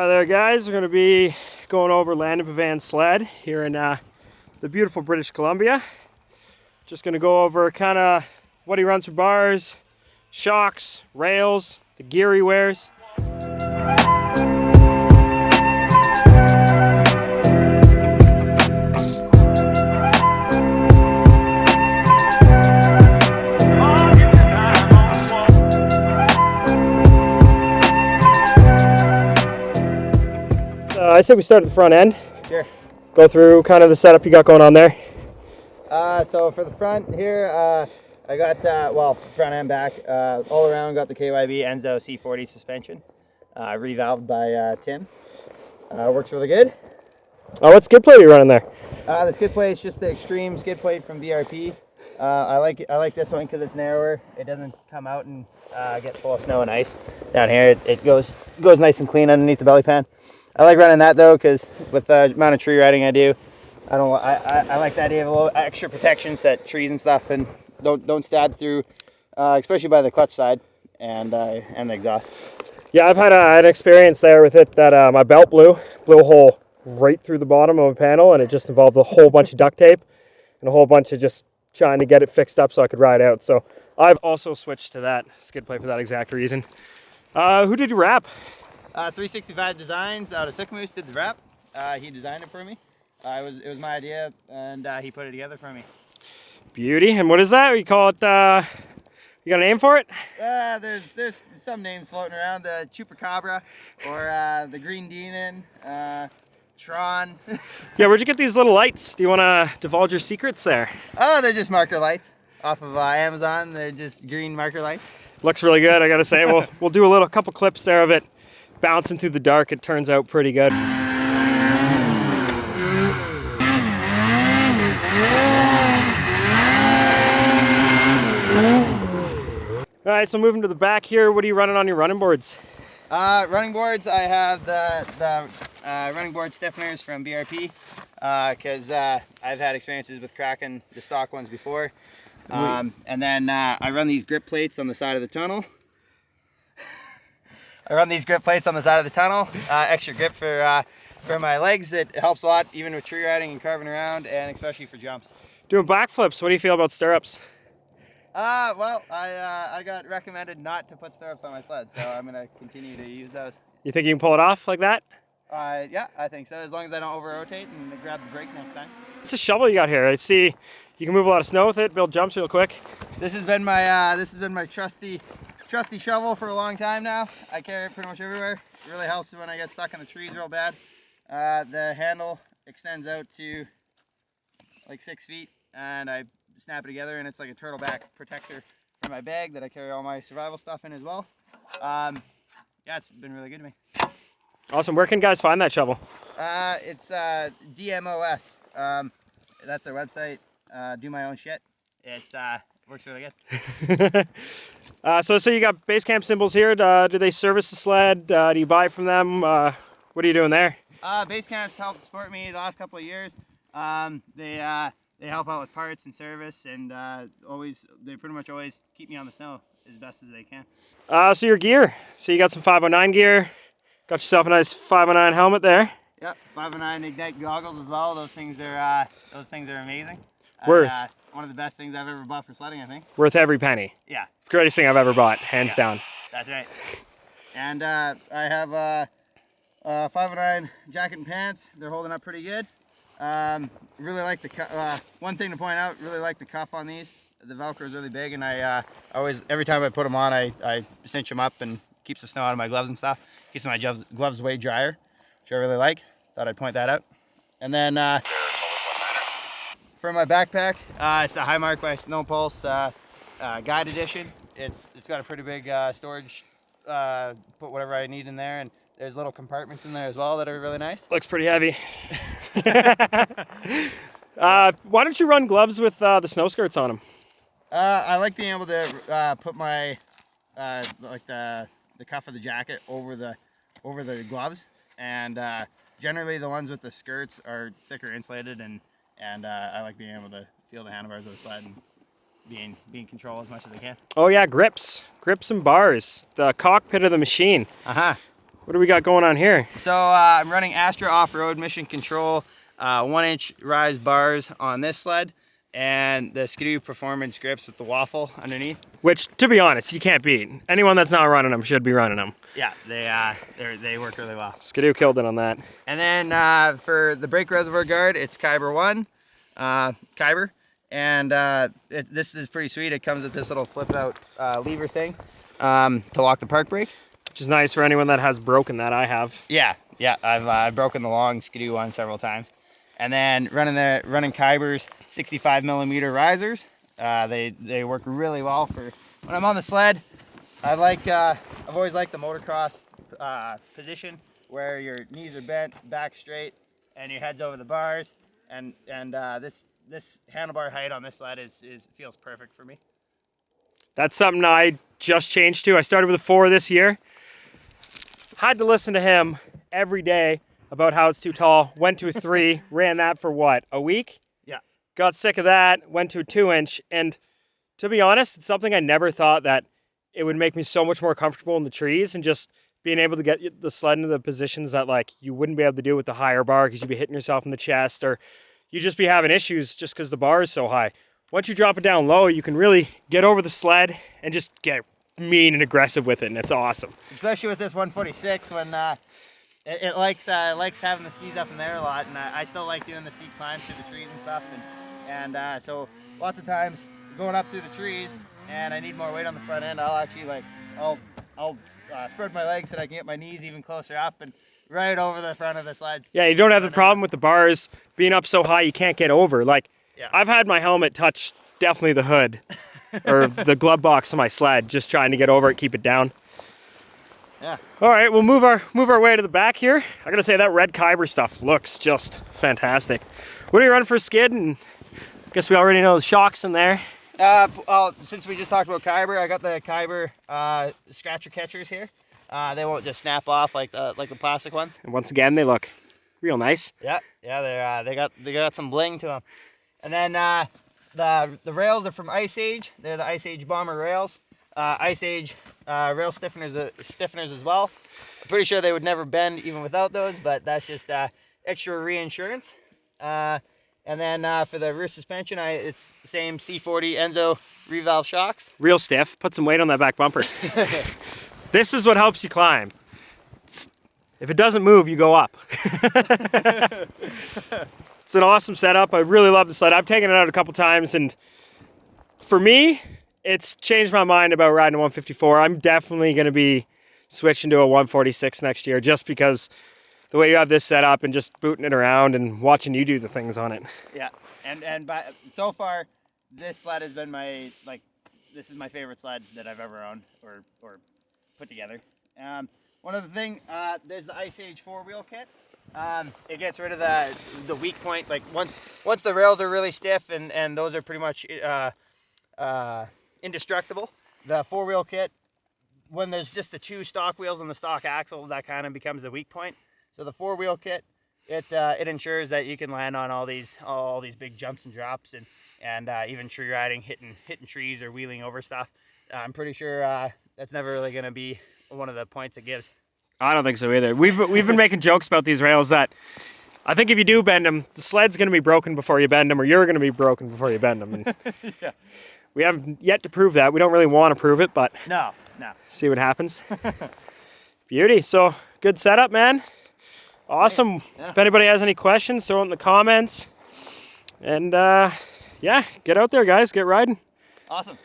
Hi there guys, we're going to be going over Landon Pavan sled here in the beautiful British Columbia. Just going to go over kind of what he runs for bars, shocks, rails, the gear he wears. I say we start at the front end. Sure. Go through kind of the setup you got going on there. So for the front here, I got, front and back, all around got the KYB Enzo C40 suspension, revalved by Tim. Works really good. Oh, what skid plate are you running there? The skid plate is just the Extreme skid plate from BRP. I like this one because it's narrower. It doesn't come out and get full of snow and ice. Down here, it goes nice and clean underneath the belly pan. I like running that though, because with the amount of tree riding I do, I like the idea of a little extra protection so that trees and stuff and don't stab through, especially by the clutch side and the exhaust. Yeah, I've had an experience there with it that my belt blew a hole right through the bottom of a panel, and it just involved a whole bunch of duct tape and a whole bunch of just trying to get it fixed up so I could ride out. So I've also switched to that skid plate for that exact reason. Who did you wrap? 365 Designs out of Sycamoose did the wrap. He designed it for me. It was my idea, and he put it together for me. Beauty. And what is that? You call it? You got a name for it? There's some names floating around. The Chupacabra or the Green Demon, Tron. Yeah, where'd you get these little lights? Do you want to divulge your secrets there? Oh, they're just marker lights off of Amazon. They're just green marker lights. Looks really good, I gotta say. We'll do a couple clips there of it bouncing through the dark. It turns out pretty good. All right, so moving to the back here, what are you running on your running boards? Running boards, I have the running board stiffeners from BRP because I've had experiences with cracking the stock ones before. And then I run these grip plates on the side of the tunnel. Extra grip for my legs. It helps a lot, even with tree riding and carving around, and especially for jumps. Doing backflips, what do you feel about stirrups? I got recommended not to put stirrups on my sled, so I'm gonna continue to use those. You think you can pull it off like that? Yeah, I think so, as long as I don't over-rotate and grab the brake next time. What's the shovel you got here? I see you can move a lot of snow with it, build jumps real quick. This has been my trusty shovel for a long time now. I carry it pretty much everywhere. It really helps when I get stuck in the trees real bad. The handle extends out to like 6 feet, and I snap it together, and it's like a turtleback protector for my bag that I carry all my survival stuff in as well. Yeah, it's been really good to me. Awesome. Where can guys find that shovel? It's DMOS. That's their website. Do my own shit. It's works really good. So you got base camp symbols here. Do they service the sled? Do you buy from them? What are you doing there? Base camp's helped support me the last couple of years. They help out with parts and service, and they pretty much always keep me on the snow as best as they can. So your gear. So you got some 509 gear. Got yourself a nice 509 helmet there. Yep, 509 Ignite goggles as well. Those things are amazing. Worth. One of the best things I've ever bought for sledding, I think. Worth every penny. Yeah. Greatest thing I've ever bought, hands down. That's right. And I have 509 jacket and pants. They're holding up pretty good. Really like the one thing to point out. Really like the cuff on these. The Velcro is really big, and I always, every time I put them on, I cinch them up and keeps the snow out of my gloves and stuff. Keeps my gloves way drier, which I really like. Thought I'd point that out. And then for my backpack, it's the Highmark by Snow Pulse Guide Edition. It's got a pretty big storage. Put whatever I need in there, and there's little compartments in there as well that are really nice. Looks pretty heavy. Why don't you run gloves with the snow skirts on them? I like being able to put my the cuff of the jacket over the gloves, and generally the ones with the skirts are thicker insulated, and I like being able to feel the handlebars of the sled and be in control as much as I can. Oh yeah, grips and bars, the cockpit of the machine. What do we got going on here? So I'm running Astra Off-Road Mission Control 1-inch rise bars on this sled, and the Skidoo Performance grips with the waffle underneath. Which, to be honest, you can't beat. Anyone that's not running them should be running them. Yeah, they work really well. Skidoo killed it on that. And then for the brake reservoir guard, it's Kyber 1, Kyber. And this is pretty sweet. It comes with this little flip out lever thing to lock the park brake. Which is nice for anyone that has broken that. I have. Yeah, I've broken the long Skidoo one several times. And then running Kyber's 65 millimeter risers. They work really well for when I'm on the sled. I've always liked the motocross position where your knees are bent, back straight, and your head's over the bars. And this handlebar height on this sled feels perfect for me. That's something I just changed to. I started with a 4 this year. Had to listen to him every day about how it's too tall. Went to a 3, ran that for what, a week? Yeah. Got sick of that, went to a 2-inch, and to be honest, it's something I never thought that it would make me so much more comfortable in the trees, and just being able to get the sled into the positions that like you wouldn't be able to do with the higher bar because you'd be hitting yourself in the chest, or you just be having issues just because the bar is so high. Once you drop it down low, you can really get over the sled and just get mean and aggressive with it, and it's awesome. Especially with this 146 when it likes having the skis up in there a lot, and I still like doing the steep climbs through the trees and stuff, and so lots of times going up through the trees and I need more weight on the front end, I'll actually I'll spread my legs so that I can get my knees even closer up and right over the front of the slides. Yeah, you don't have the problem with the bars being up so high you can't get over. Like, yeah. I've had my helmet touch definitely the hood or the glove box of my sled, just trying to get over it, keep it down. Yeah. All right, we'll move our way to the back here. I gotta say that red Kyber stuff looks just fantastic. What are you running for skid? And I guess we already know the shocks in there. Well, since we just talked about Kyber, I got the Kyber scratcher catchers here. They won't just snap off like the plastic ones. And once again, they look real nice. Yeah, they got some bling to them. And then the rails are from Ice Age. They're the Ice Age Bomber rails. Ice Age rail stiffeners as well. I'm pretty sure they would never bend even without those, but that's just extra reinsurance. And then for the rear suspension, it's the same C40 Enzo revalve shocks. Real stiff. Put some weight on that back bumper. This is what helps you climb. If it doesn't move, you go up. It's an awesome setup. I really love the sled. I've taken it out a couple times, and for me, it's changed my mind about riding a 154. I'm definitely going to be switching to a 146 next year, just because the way you have this set up and just booting it around and watching you do the things on it. Yeah, and so far, this sled has been this is my favorite sled that I've ever owned or put together. One other thing, there's the Ice Age 4-wheel kit. It gets rid of the weak point. Like once the rails are really stiff and those are pretty much indestructible. The 4-wheel kit, when there's just the 2 stock wheels and the stock axle, that kind of becomes the weak point. So the 4-wheel kit, it ensures that you can land on all these big jumps and drops and even tree riding, hitting trees or wheeling over stuff. I'm pretty sure that's never really going to be one of the points it gives. I don't think so either. We've been making jokes about these rails that I think if you do bend them, the sled's going to be broken before you bend them, or you're going to be broken before you bend them. And yeah. We haven't yet to prove that. We don't really want to prove it, but no. See what happens. Beauty. So good setup, man. Awesome. Yeah. If anybody has any questions, throw it in the comments. And yeah, get out there, guys. Get riding. Awesome.